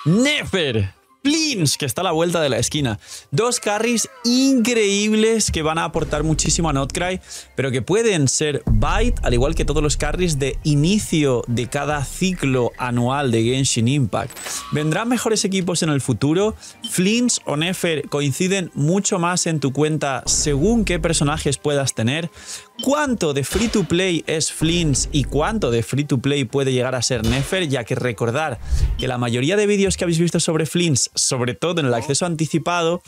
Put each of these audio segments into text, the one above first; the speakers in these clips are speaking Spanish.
Nefer, Flinch, que está a la vuelta de la esquina. Dos carries increíbles que van a aportar muchísimo a Notcry, pero que pueden ser bait, al igual que todos los carries de inicio de cada ciclo anual de Genshin Impact. ¿Vendrán mejores equipos en el futuro? ¿Flinch o Nefer coinciden mucho más en tu cuenta según qué personajes puedas tener? ¿Cuánto de free to play es Flinch y cuánto de free to play puede llegar a ser Nefer? Ya que recordar que la mayoría de vídeos que habéis visto sobre Flinch, sobre todo en el acceso anticipado,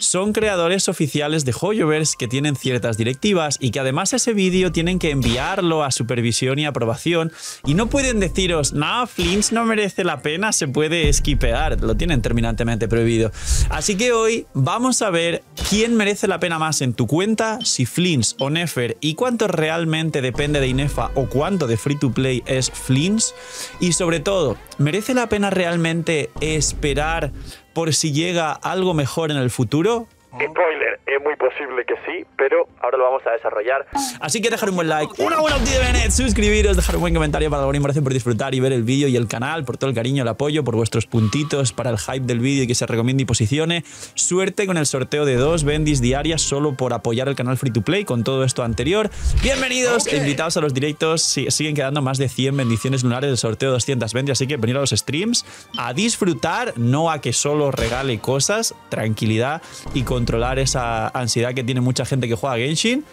son creadores oficiales de Hoyoverse que tienen ciertas directivas y que además ese vídeo tienen que enviarlo a supervisión y aprobación y no pueden deciros, no, Flinch no merece la pena, se puede esquipear, lo tienen terminantemente prohibido. Así que hoy vamos a ver quién merece la pena más en tu cuenta, si Flinch o Nefer, y cuánto realmente depende de Inefa o cuánto de free to play es Flinch, y sobre todo, ¿merece la pena realmente esperar por si llega algo mejor en el futuro? Spoiler, es muy posible que sí, pero ahora lo vamos a desarrollar. Así que dejar un buen like, una buena opción de Benet, suscribiros, dejar un buen comentario para el algoritmo, gracias por disfrutar y ver el vídeo y el canal, por todo el cariño, el apoyo, por vuestros puntitos para el hype del vídeo y que se recomiende y posicione. Suerte con el sorteo de 2 bendis diarias solo por apoyar el canal Free to Play con todo esto anterior. Bienvenidos e invitados a los directos. Siguen quedando más de 100 bendiciones lunares del sorteo de 200 bendis, así que venir a los streams a disfrutar, no a que solo regale cosas, tranquilidad y controlar esa ansiedad que tiene mucha gente que juega a Genshin.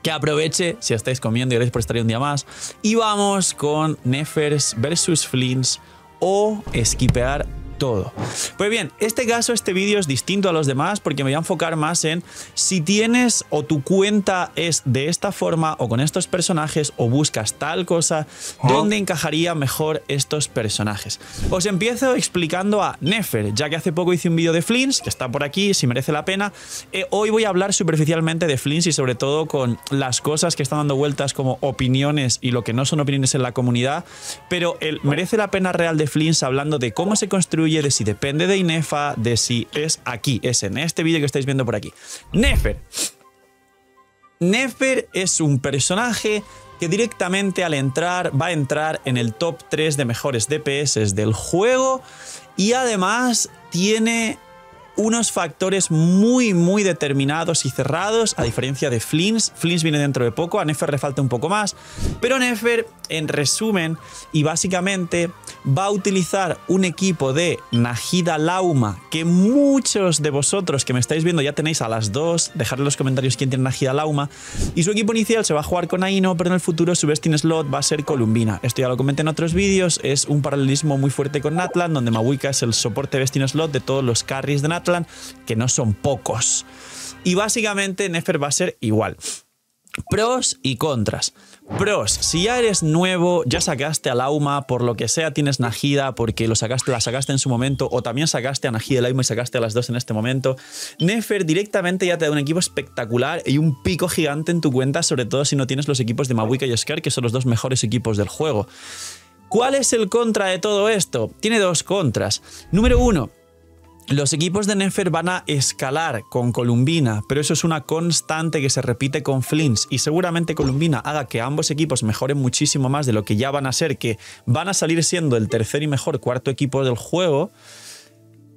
Que aproveche si estáis comiendo y queréis por estar un día más. Y vamos con Nefer versus Flinch o esquipear todo. Pues bien, este vídeo es distinto a los demás porque me voy a enfocar más en si tienes o tu cuenta es de esta forma o con estos personajes o buscas tal cosa, ¿dónde encajaría mejor estos personajes? Os empiezo explicando a Nefer, ya que hace poco hice un vídeo de Flinch, que está por aquí, si merece la pena. Hoy voy a hablar superficialmente de Flinch y sobre todo con las cosas que están dando vueltas como opiniones y lo que no son opiniones en la comunidad, pero merece la pena real de Flinch hablando de cómo se construye, de si depende de Inefa, de si es aquí, es en este vídeo que estáis viendo por aquí. Nefer. Nefer es un personaje que directamente al entrar va a entrar en el top 3 de mejores DPS del juego y además tiene unos factores muy determinados y cerrados, a diferencia de Flinch. Flinch viene dentro de poco, a Nefer le falta un poco más, pero Nefer, en resumen y básicamente, va a utilizar un equipo de Nahida Lauma, que muchos de vosotros que me estáis viendo ya tenéis a las dos, dejadle en los comentarios quién tiene Nahida Lauma, y su equipo inicial se va a jugar con Aino, pero en el futuro su best in slot va a ser Columbina. Esto ya lo comenté en otros vídeos, es un paralelismo muy fuerte con Natlan, donde Mawika es el soporte best in slot de todos los carries de Natlan, que no son pocos. Y básicamente Nefer va a ser igual. Pros y contras. Pros, si ya eres nuevo, ya sacaste a Lauma, por lo que sea tienes Nahida porque la sacaste en su momento, o también sacaste a Nahida y Lauma y sacaste a las dos en este momento, Nefer directamente ya te da un equipo espectacular y un pico gigante en tu cuenta, sobre todo si no tienes los equipos de Mawika y Scar, que son los dos mejores equipos del juego. ¿Cuál es el contra de todo esto? Tiene dos contras. Número uno, los equipos de Nefer van a escalar con Columbina, pero eso es una constante que se repite con Flinch y seguramente Columbina haga que ambos equipos mejoren muchísimo más de lo que ya van a ser, que van a salir siendo el tercer y mejor cuarto equipo del juego,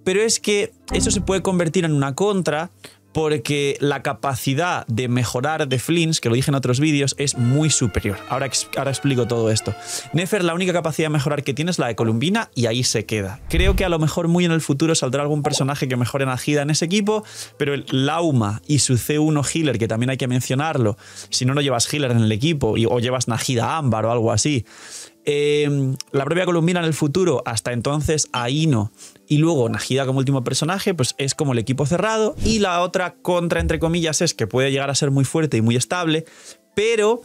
pero es que eso se puede convertir en una contra porque la capacidad de mejorar de Flinch, que lo dije en otros vídeos, es muy superior. Ahora explico todo esto. Nefer, la única capacidad de mejorar que tiene es la de Columbina y ahí se queda. Creo que a lo mejor muy en el futuro saldrá algún personaje que mejore Nahida en ese equipo, pero el Lauma y su C1 healer, que también hay que mencionarlo, si no llevas healer en el equipo o llevas Nahida Ámbar o algo así, la propia Columbina en el futuro, hasta entonces Aino y luego Nahida como último personaje, pues es como el equipo cerrado. Y la otra contra, entre comillas, es que puede llegar a ser muy fuerte y muy estable, pero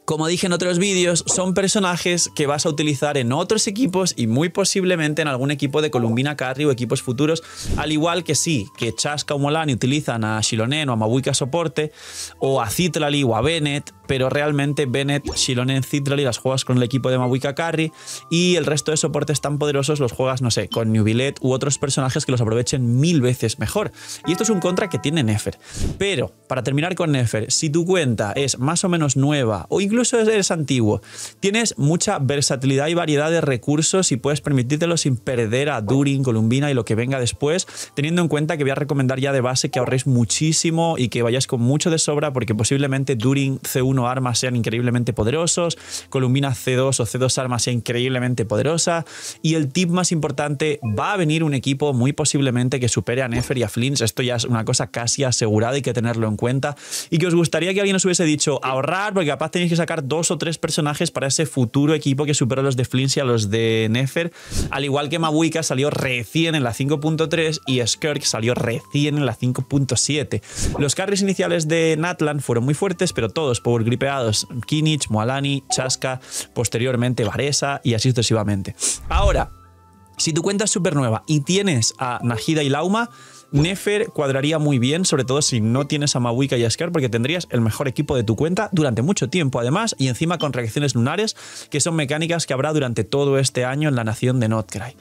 como dije en otros vídeos, son personajes que vas a utilizar en otros equipos y muy posiblemente en algún equipo de Columbina Carry o equipos futuros, al igual que sí, que Chaska o Molani utilizan a Shilonen o a Mawika soporte, o a Citlali o a Bennett, pero realmente Bennett, Xilonen, Citrali las juegas con el equipo de Mabuika Carry y el resto de soportes tan poderosos los juegas, no sé, con Nubilet u otros personajes que los aprovechen 1000 veces mejor. Y esto es un contra que tiene Nefer. Pero, para terminar con Nefer, si tu cuenta es más o menos nueva o incluso eres antiguo, tienes mucha versatilidad y variedad de recursos y puedes permitírtelo sin perder a Durin, Columbina y lo que venga después, teniendo en cuenta que voy a recomendar ya de base que ahorréis muchísimo y que vayáis con mucho de sobra, porque posiblemente Durin C1 armas sean increíblemente poderosos, Columbina C2 o C2 armas sea increíblemente poderosa, y el tip más importante, va a venir un equipo muy posiblemente que supere a Nefer y a Flints. Esto ya es una cosa casi asegurada, hay que tenerlo en cuenta, y que os gustaría que alguien os hubiese dicho ahorrar, porque capaz tenéis que sacar 2 o 3 personajes para ese futuro equipo que supera a los de Flints y a los de Nefer, al igual que Mabuika salió recién en la 5.3 y Skirk salió recién en la 5.7. Los carries iniciales de Natlan fueron muy fuertes, pero todos power gripeados: Kinich, Moalani, Chaska, posteriormente Varesa y así sucesivamente. Ahora, si tu cuenta es súper nueva y tienes a Nahida y Lauma, Nefer cuadraría muy bien, sobre todo si no tienes a Mabuika y a Skirk, porque tendrías el mejor equipo de tu cuenta durante mucho tiempo, además, y encima con reacciones lunares, que son mecánicas que habrá durante todo este año en la nación de Notcry.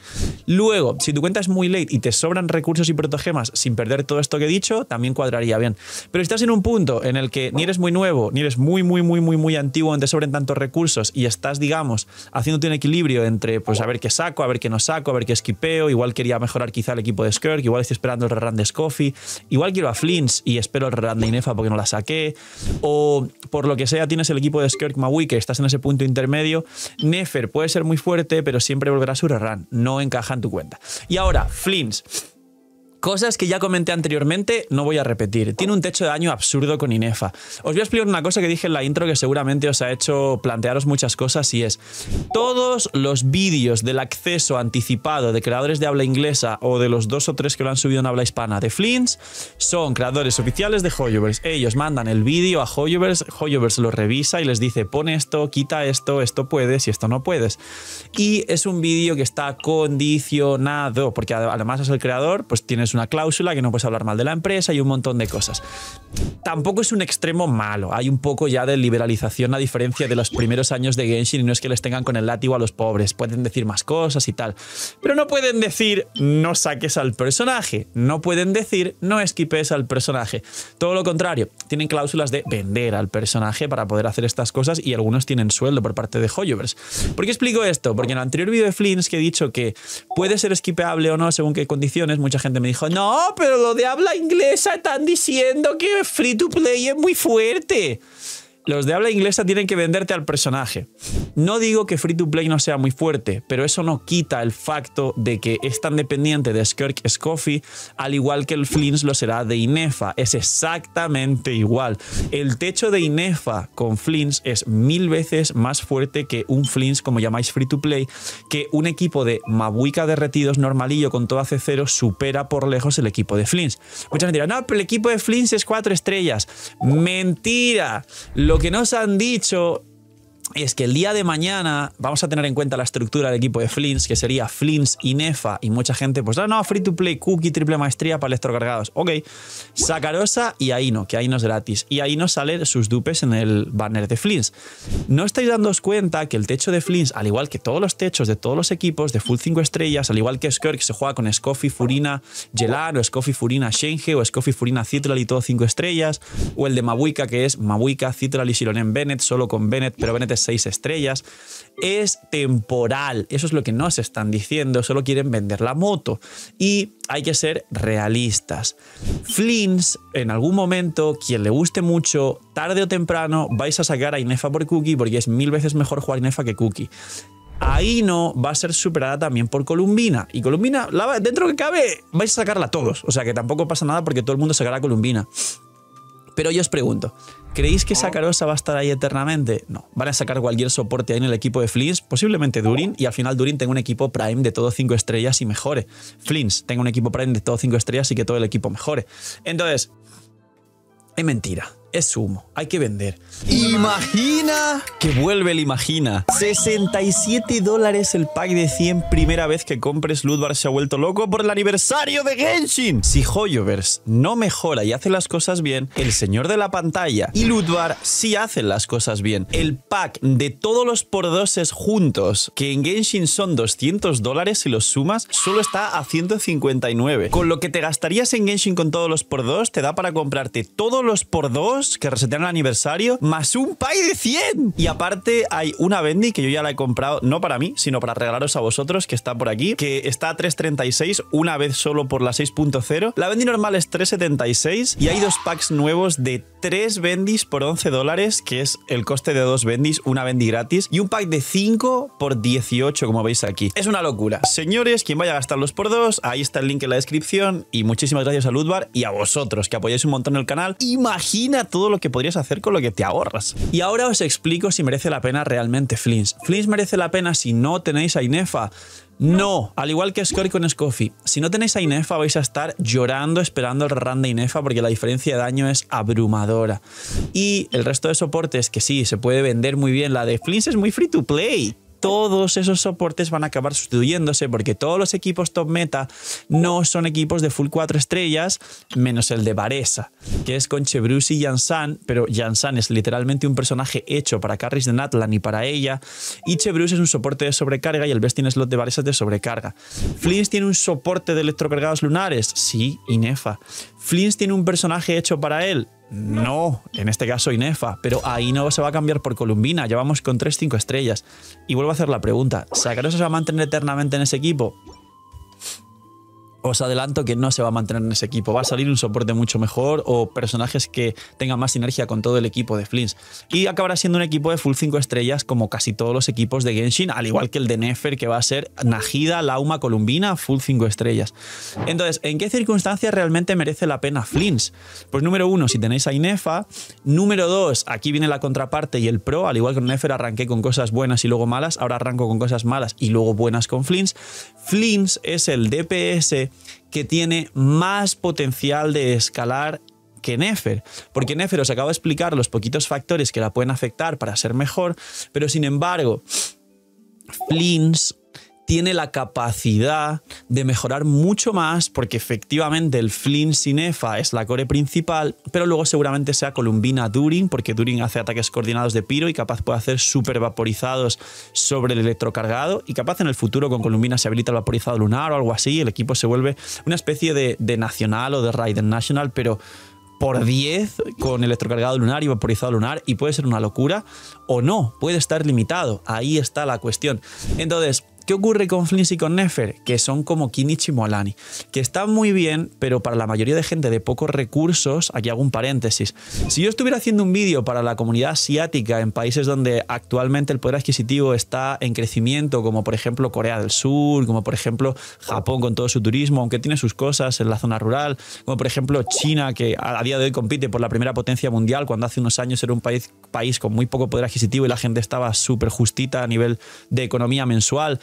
Luego, si tu cuenta es muy late y te sobran recursos y protogemas sin perder todo esto que he dicho, también cuadraría bien. Pero si estás en un punto en el que ni eres muy nuevo, ni eres muy antiguo, donde te sobren tantos recursos y estás, digamos, haciéndote un equilibrio entre, pues, a ver qué saco, a ver qué no saco, a ver qué esquipeo, igual quería mejorar quizá el equipo de Skirk, igual estoy esperando el rerun de Scoffy, igual quiero a Flints y espero el rerun de Inefa porque no la saqué, o por lo que sea tienes el equipo de Skirk Mabuika que estás en ese punto intermedio, Nefer puede ser muy fuerte, pero siempre volverá a su rerun, no encaja en tu cuenta. Y ahora, Flints. Cosas que ya comenté anteriormente, no voy a repetir. Tiene un techo de daño absurdo con Inefa. Os voy a explicar una cosa que dije en la intro que seguramente os ha hecho plantearos muchas cosas, y es: todos los vídeos del acceso anticipado de creadores de habla inglesa o de los 2 o 3 que lo han subido en habla hispana de Flints son creadores oficiales de Hoyoverse. Ellos mandan el vídeo a Hoyoverse, Hoyoverse lo revisa y les dice: pon esto, quita esto, esto puedes y esto no puedes. Y es un vídeo que está condicionado, porque además es el creador, pues tienes una cláusula que no puedes hablar mal de la empresa y un montón de cosas. Tampoco es un extremo malo, hay un poco ya de liberalización a diferencia de los primeros años de Genshin, y no es que les tengan con el látigo a los pobres, pueden decir más cosas y tal, pero no pueden decir no saques al personaje, no pueden decir no esquipes al personaje, todo lo contrario, tienen cláusulas de vender al personaje para poder hacer estas cosas, y algunos tienen sueldo por parte de Hoyoverse. ¿Por qué explico esto? Porque en el anterior vídeo de Flints que he dicho que puede ser esquipeable o no según qué condiciones, mucha gente me dijo: no, pero lo de habla inglesa están diciendo que free to play es muy fuerte. Los de habla inglesa tienen que venderte al personaje. No digo que free to play no sea muy fuerte, pero eso no quita el facto de que es tan dependiente de Skirk Scoffy, al igual que el Flints lo será de Inefa. Es exactamente igual. El techo de Inefa con Flints es 1000 veces más fuerte que un Flints, como llamáis free to play, que un equipo de Mabuika derretidos normalillo con todo AC0 supera por lejos el equipo de Flints. Mucha gente dirá: no, pero el equipo de Flints es 4 estrellas. Mentira. Lo que nos han dicho es que el día de mañana vamos a tener en cuenta la estructura del equipo de Flints, que sería Flints, Inefa, y mucha gente pues no, free to play, cookie, triple maestría para electrocargados. Ok, Sakarosa y Aino, que Aino es gratis, y Aino salen sus dupes en el banner de Flints. No estáis dándoos cuenta que el techo de Flints, al igual que todos los techos de todos los equipos de full 5 estrellas, al igual que Skirk, se juega con Scoffy, Furina, Yelan, o Scoffy, Furina, Shenhe, o Scoffy, Furina, Citral y todo 5 estrellas, o el de Mabuika, que es Mabuika, Citral y Xilonen Bennett, solo con Bennett, pero Bennett es 6 estrellas, es temporal. Eso es lo que nos están diciendo, solo quieren vender la moto. Y hay que ser realistas. Flints, en algún momento, quien le guste mucho, tarde o temprano, vais a sacar a Inefa por Cookie, porque es 1000 veces mejor jugar Inefa que Cookie. Aino va a ser superada también por Columbina. Y Columbina, dentro que cabe, vais a sacarla todos. O sea que tampoco pasa nada porque todo el mundo sacará a Columbina. Pero yo os pregunto, ¿creéis que Sakarosa va a estar ahí eternamente? No, van a sacar cualquier soporte ahí en el equipo de Flints, posiblemente Durin, y al final Durin tenga un equipo Prime de todo 5 estrellas y mejore. Flints tenga un equipo Prime de todo 5 estrellas y que todo el equipo mejore. Entonces, es mentira. es humo, hay que vender. Imagina que vuelve el Imagina. $67 el pack de 100 primera vez que compres. Ludvar se ha vuelto loco por el aniversario de Genshin. Si Hoyoverse no mejora y hace las cosas bien, el señor de la pantalla y Ludvar sí hacen las cosas bien. El pack de todos los por-doses juntos, que en Genshin son $200 si los sumas, solo está a 159. Con lo que te gastarías en Genshin con todos los por-dos, te da para comprarte todos los por-dos que resetean el aniversario, más un pack de 100. Y aparte hay una Bendy que yo ya la he comprado, no para mí, sino para regalaros a vosotros, que está por aquí, que está a 3.36, una vez solo por la 6.0. La Bendy normal es 3.76 y hay dos packs nuevos de 3 Bendys por $11, que es el coste de 2 Bendys, una Bendy gratis, y un pack de 5 por 18, como veis aquí. Es una locura. Señores, quien vaya a gastarlos por 2, ahí está el link en la descripción, y muchísimas gracias a Ludvar y a vosotros, que apoyáis un montón el canal. Imagina todo lo que podrías hacer con lo que te ahorras. Y ahora os explico si merece la pena realmente Flints. Flints merece la pena si no tenéis a Inefa. No, al igual que Score con Scoffy, si no tenéis a Inefa vais a estar llorando esperando el rerun de Inefa porque la diferencia de daño es abrumadora. Y el resto de soportes, que sí, se puede vender muy bien, la de Flints es muy free to play. Todos esos soportes van a acabar sustituyéndose porque todos los equipos top meta no son equipos de full 4 estrellas, menos el de Varesa, que es con Chevreuse y Yansan, pero Yansan es literalmente un personaje hecho para carries de Natlan y para ella, y Chevreuse es un soporte de sobrecarga y el best in slot de Varesa es de sobrecarga. Flints tiene un soporte de electrocargados lunares, sí, Inefa. Flints tiene un personaje hecho para él. No, en este caso Inefa, pero ahí no se va a cambiar por Columbina, ya vamos con 3-5 estrellas. Y vuelvo a hacer la pregunta, ¿Sacaros se va a mantener eternamente en ese equipo? Os adelanto que no se va a mantener en ese equipo, va a salir un soporte mucho mejor o personajes que tengan más sinergia con todo el equipo de Flints. Y acabará siendo un equipo de full 5 estrellas como casi todos los equipos de Genshin, al igual que el de Nefer, que va a ser Najida, Lauma, Columbina, full 5 estrellas. Entonces, ¿en qué circunstancias realmente merece la pena Flints? Pues número 1, si tenéis a Inefa. Número 2, aquí viene la contraparte y el pro, al igual que en Nefer arranqué con cosas buenas y luego malas, ahora arranco con cosas malas y luego buenas con Flints. Flints es el DPS que tiene más potencial de escalar que Nefer, porque Nefer os acabo de explicar los poquitos factores que la pueden afectar para ser mejor, pero sin embargo Flints tiene la capacidad de mejorar mucho más porque efectivamente el Flints Inefa es la core principal, pero luego seguramente sea Columbina Durin, porque Durin hace ataques coordinados de Pyro y capaz puede hacer super vaporizados sobre el electrocargado, y capaz en el futuro con Columbina se habilita el vaporizado lunar o algo así, el equipo se vuelve una especie de nacional o de Raiden National, pero por 10 con electrocargado lunar y vaporizado lunar, y puede ser una locura o no, puede estar limitado, ahí está la cuestión. Entonces, ¿qué ocurre con Flints y con Nefer? Que son como Kinich y Mualani, que están muy bien, pero para la mayoría de gente de pocos recursos, aquí hago un paréntesis. Si yo estuviera haciendo un vídeo para la comunidad asiática en países donde actualmente el poder adquisitivo está en crecimiento, como por ejemplo Corea del Sur, como por ejemplo Japón con todo su turismo, aunque tiene sus cosas en la zona rural, como por ejemplo China, que a día de hoy compite por la primera potencia mundial, cuando hace unos años era un país con muy poco poder adquisitivo y la gente estaba súper justita a nivel de economía mensual.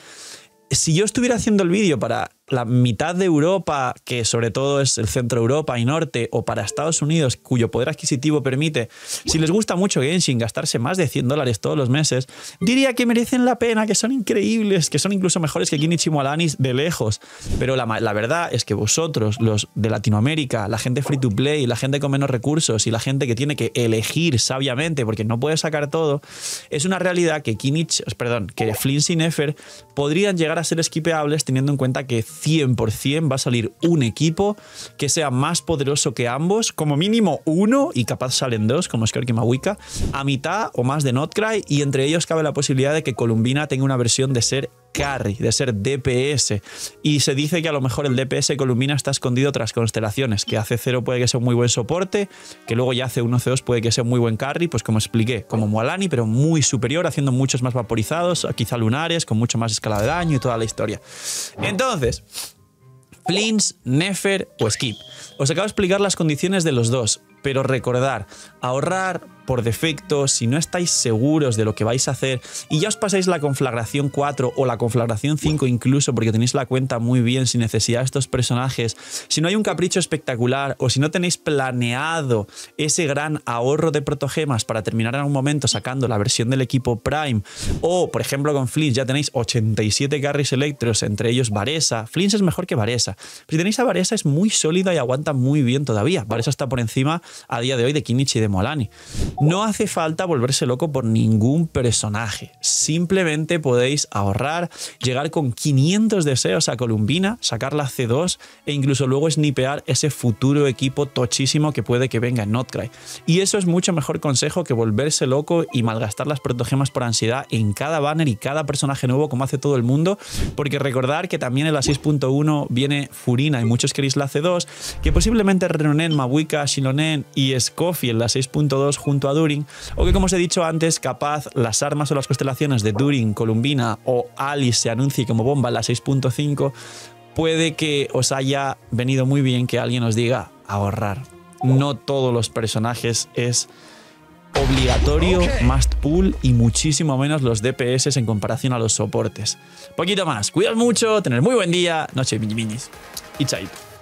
Si yo estuviera haciendo el vídeo para la mitad de Europa, que sobre todo es el centro de Europa y norte, o para Estados Unidos, cuyo poder adquisitivo permite, si les gusta mucho Genshin, gastarse más de $100 todos los meses, diría que merecen la pena, que son increíbles, que son incluso mejores que Kinich y Mualani de lejos. Pero la verdad es que vosotros, los de Latinoamérica, la gente free to play, la gente con menos recursos y la gente que tiene que elegir sabiamente porque no puede sacar todo, es una realidad que que Flints y Nefer podrían llegar a ser skipeables teniendo en cuenta que 100% va a salir un equipo que sea más poderoso que ambos, como mínimo uno, y capaz salen dos, como Skark y Mawika, a mitad o más de Notcry, y entre ellos cabe la posibilidad de que Columbina tenga una versión de ser carry, de ser DPS, y se dice que a lo mejor el DPS de Columbina está escondido tras constelaciones, que hace 0 puede que sea un muy buen soporte, que luego ya hace 1 C2 puede que sea un muy buen carry, pues como expliqué, como Mualani, pero muy superior, haciendo muchos más vaporizados, quizá lunares, con mucho más escala de daño y toda la historia. Entonces, Flints, Nefer o Skip. Os acabo de explicar las condiciones de los dos. pero recordar, ahorrar por defecto, si no estáis seguros de lo que vais a hacer y ya os pasáis la conflagración 4 o la conflagración 5 incluso porque tenéis la cuenta muy bien sin necesidad de estos personajes, si no hay un capricho espectacular o si no tenéis planeado ese gran ahorro de protogemas para terminar en algún momento sacando la versión del equipo Prime, o por ejemplo con Flinch ya tenéis 87 carries electros, entre ellos Varesa. Flinch es mejor que Varesa, pero si tenéis a Varesa es muy sólida y aguanta muy bien todavía. Varesa está por encima a día de hoy de Kimmich y de Molani. No hace falta volverse loco por ningún personaje. Simplemente podéis ahorrar, llegar con 500 deseos a Columbina, sacar la C2 e incluso luego snipear ese futuro equipo tochísimo que puede que venga en Notcry. Y eso es mucho mejor consejo que volverse loco y malgastar las protogemas por ansiedad en cada banner y cada personaje nuevo como hace todo el mundo, porque recordar que también en la 6.1 viene Furina y muchos queréis la C2, que posiblemente Renonen, Mabuika, Shilonen y Scoffy en la 6.2 junto a Durin, o que como os he dicho antes, capaz las armas o las constelaciones de Durin, Columbina o Alice se anuncie como bomba en la 6.5, puede que os haya venido muy bien que alguien os diga ahorrar. No todos los personajes es obligatorio, must pull y muchísimo menos los DPS en comparación a los soportes. Poquito más, cuidad mucho, tener muy buen día, noche mini minis y chaito.